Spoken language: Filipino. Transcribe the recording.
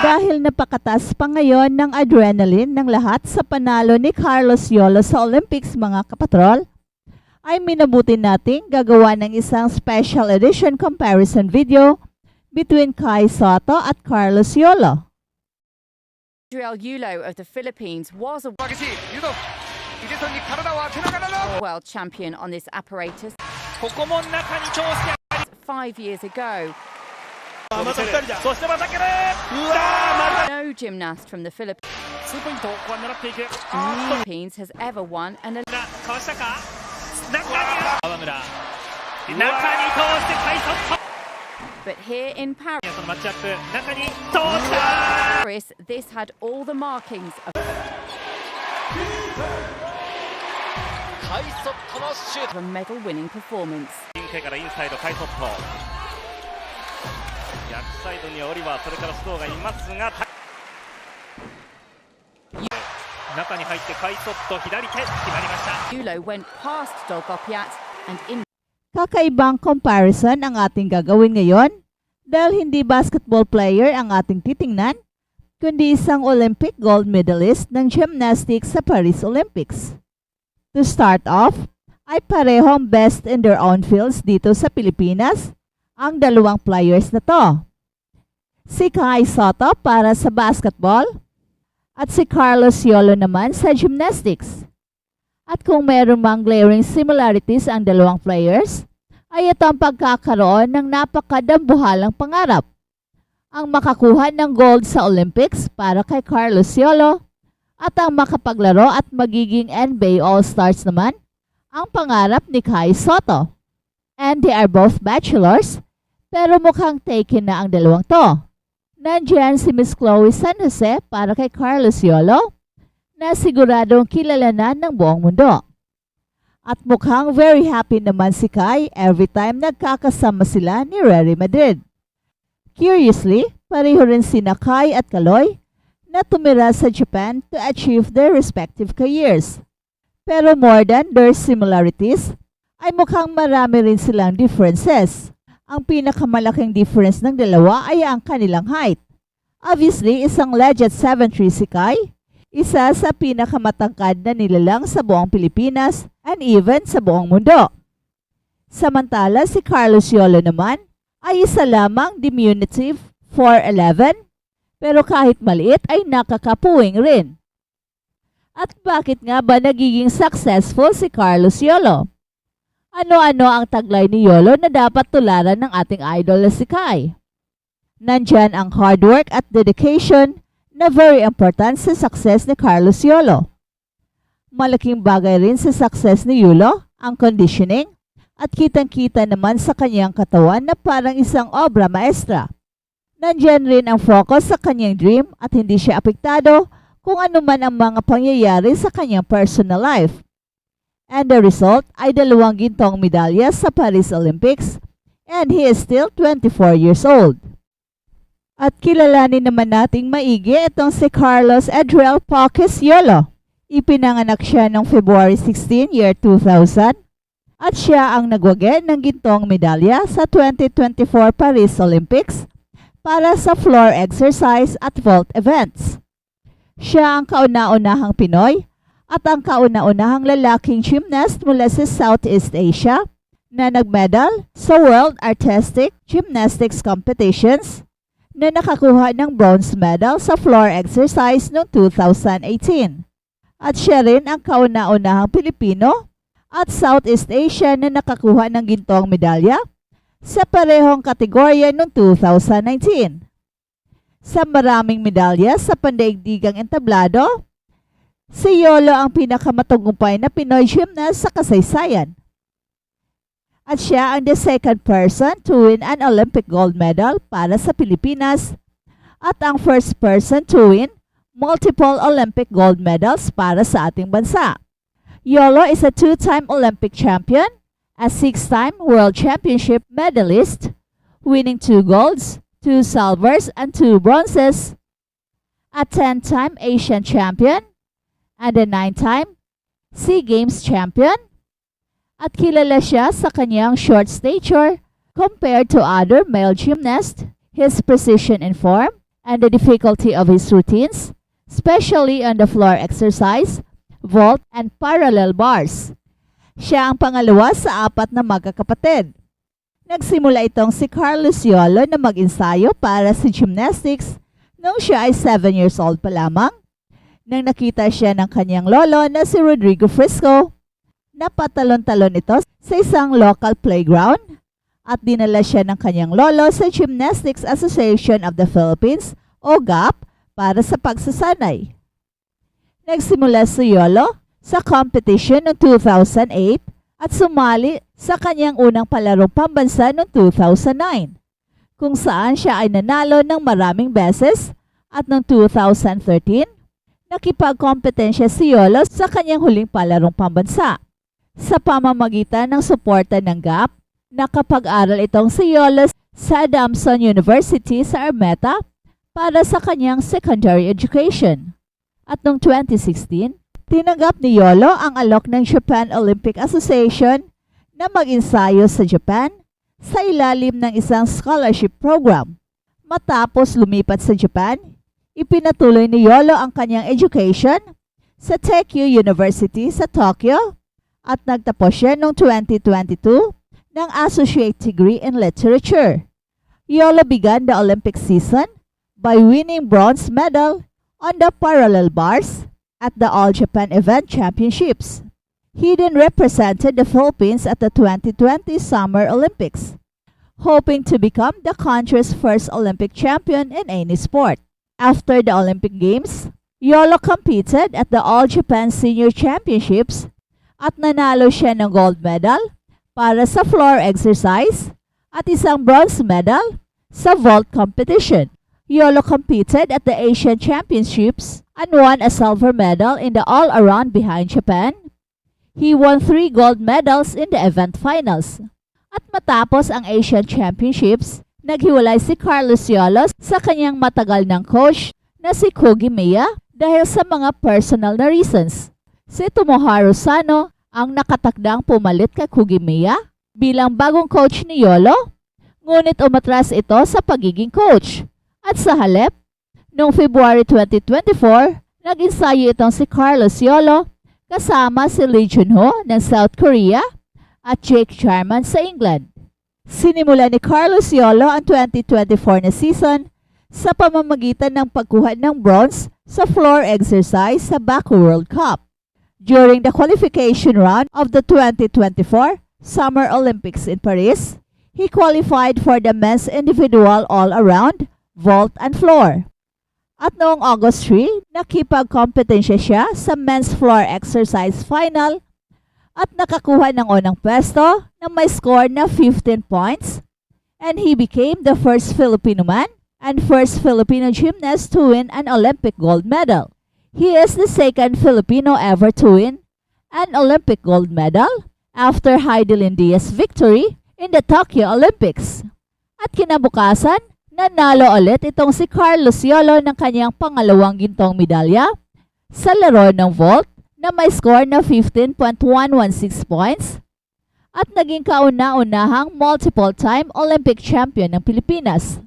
Dahil napakatas pa ngayon ng adrenaline ng lahat sa panalo ni Carlos Yolo sa Olympics, mga kapatrol, ay minabuti nating gagawa ng isang special edition comparison video between Kai Sotto at Carlos Yolo. Adriel Yulo of the Philippines was a world champion on this apparatus 5 years ago. No gymnast from the Philippines has ever won an But here in Paris, this had all the markings of a medal-winning performance. Yulo went past Dolgopiat and in. Kakaibang comparison ang ating gagawin ngayon dahil hindi basketball player ang ating titingnan, kundi isang Olympic gold medalist ng gymnastics sa Paris Olympics. To start off, ay parehong best in their own fields dito sa Pilipinas ang dalawang players na to. Si Kai Sotto para sa basketball at si Carlos Yolo naman sa gymnastics. At kung meron mang glaring similarities ang dalawang players, ay ito ang pagkakaroon ng napakadambuhalang pangarap. Ang makakuha ng gold sa Olympics para kay Carlos Yolo at ang makapaglaro at magiging NBA All-Stars naman ang pangarap ni Kai Sotto. And they are both bachelors, pero mukhang taken na ang dalawang to. Nandiyan si Miss Chloe San Jose para kay Carlos Yolo, na siguradong kilala na ng buong mundo. At mukhang very happy naman si Kai every time nagkakasama sila ni Real Madrid. Curiously, pareho rin sina Kai at Kaloy na tumira sa Japan to achieve their respective careers. Pero more than their similarities, ay mukhang marami rin silang differences. Ang pinakamalaking difference ng dalawa ay ang kanilang height. Obviously, isang legit 7'3" si Kai, isa sa pinakamatangkad na nilalang sa buong Pilipinas and even sa buong mundo. Samantala si Carlos Yolo naman ay isa lamang diminutive 4'11", pero kahit maliit ay nakakapuwing rin. At bakit nga ba nagiging successful si Carlos Yolo? Ano-ano ang taglay ni Yolo na dapat tularan ng ating idol na si Kai? Nandyan ang hard work at dedication na very important sa success ni Carlos Yolo. Malaking bagay rin sa success ni Yolo ang conditioning at kitang-kita naman sa kanyang katawan na parang isang obra maestra. Nandyan rin ang focus sa kanyang dream at hindi siya apektado kung ano man ang mga pangyayari sa kanyang personal life. And the result ay 2 gintong medalya sa Paris Olympics and he is still 24 years old. At kilalanin naman nating maigi itong si Carlos Adriel Pocus Yolo. Ipinanganak siya noong February 16, year 2000 at siya ang nagwagi ng gintong medalya sa 2024 Paris Olympics para sa floor exercise at vault events. Siya ang kauna-unahang Pinoy at ang kauna-unahang lalaking gymnast mula sa Southeast Asia na nagmedal sa World Artistic Gymnastics Competitions na nakakuha ng bronze medal sa floor exercise noong 2018. At siya rin ang kauna-unahang Pilipino at Southeast Asia na nakakuha ng gintong medalya sa parehong kategorya noong 2019. Sa maraming medalya sa pandaigdigang entablado, si Yolo ang pinakamatagumpay na Pinoy gymnast sa kasaysayan. At siya ang the second person to win an Olympic gold medal para sa Pilipinas at ang first person to win multiple Olympic gold medals para sa ating bansa. Yolo is a 2-time Olympic champion, a 6-time World Championship medalist, winning 2 golds, 2 silvers, and 2 bronzes, a 10-time Asian champion, and a 9-time SEA Games champion. At kilala siya sa kanyang short stature Compared to other male gymnasts, his precision in form and the difficulty of his routines, especially on the floor exercise, vault, and parallel bars. Siya ang pangalawa sa 4 na magkakapatid. Nagsimula itong si Carlos Yolo na mag-ensayo para sa gymnastics nung siya ay 7 years old pa lamang. Nang nakita siya ng kanyang lolo na si Rodrigo Frisco, napatalon-talon ito sa isang local playground at dinala siya ng kanyang lolo sa Gymnastics Association of the Philippines o GAP para sa pagsasanay. Nagsimula si Yolo sa competition noong 2008 at sumali sa kanyang unang palarong pambansa noong 2009, kung saan siya ay nanalo ng maraming beses at noong 2013, nakipagkompetensya si Yolo sa kanyang huling palarong pambansa. Sa pamamagitan ng suporta ng GAP, nakapag-aral itong si Yolo sa Adamson University sa Ermita para sa kanyang secondary education. At noong 2016, tinanggap ni Yolo ang alok ng Japan Olympic Association na mag-ensayo sa Japan sa ilalim ng isang scholarship program. Matapos lumipat sa Japan, ipinatuloy ni Yolo ang kanyang education sa Teikyo University sa Tokyo at nagtapos siya noong 2022 ng Associate Degree in Literature. Yolo began the Olympic season by winning bronze medal on the parallel bars at the All Japan Event Championships. He then represented the Philippines at the 2020 Summer Olympics, hoping to become the country's first Olympic champion in any sport. After the Olympic Games, Yolo competed at the All Japan Senior Championships at nanalo siya ng gold medal para sa floor exercise at isang bronze medal sa vault competition. Yolo competed at the Asian Championships and won a silver medal in the all-around behind Japan. He won 3 gold medals in the event finals. At matapos ang Asian Championships, naghiwalay si Carlos Yolo sa kanyang matagal ng coach na si Kogi Miya dahil sa mga personal na reasons. Si Tomohiro Sano ang nakatakdang pumalit kay Kogi Miya bilang bagong coach ni Yolo, ngunit umatras ito sa pagiging coach. At sa halip, noong February 2024, nag-ensayo itong si Carlos Yolo kasama si Lee Junho ng South Korea at Jake Jarman sa England. Sinimula ni Carlos Yolo ang 2024 na season sa pamamagitan ng pagkuha ng bronze sa floor exercise sa Baku World Cup. During the qualification round of the 2024 Summer Olympics in Paris, he qualified for the men's individual all-around, vault, and floor. At noong August 3, nakipagkompetensya siya sa men's floor exercise final at nakakuha ng unang pwesto na may score na 15 points, and he became the first Filipino man and first Filipino gymnast to win an Olympic gold medal. He is the second Filipino ever to win an Olympic gold medal after Heidelin Diaz's victory in the Tokyo Olympics. At kinabukasan, nanalo ulit itong si Carlos Yolo ng kanyang pangalawang gintong medalya sa laro ng vault na may score na 15.116 points at naging kauna-unahang multiple-time Olympic champion ng Pilipinas.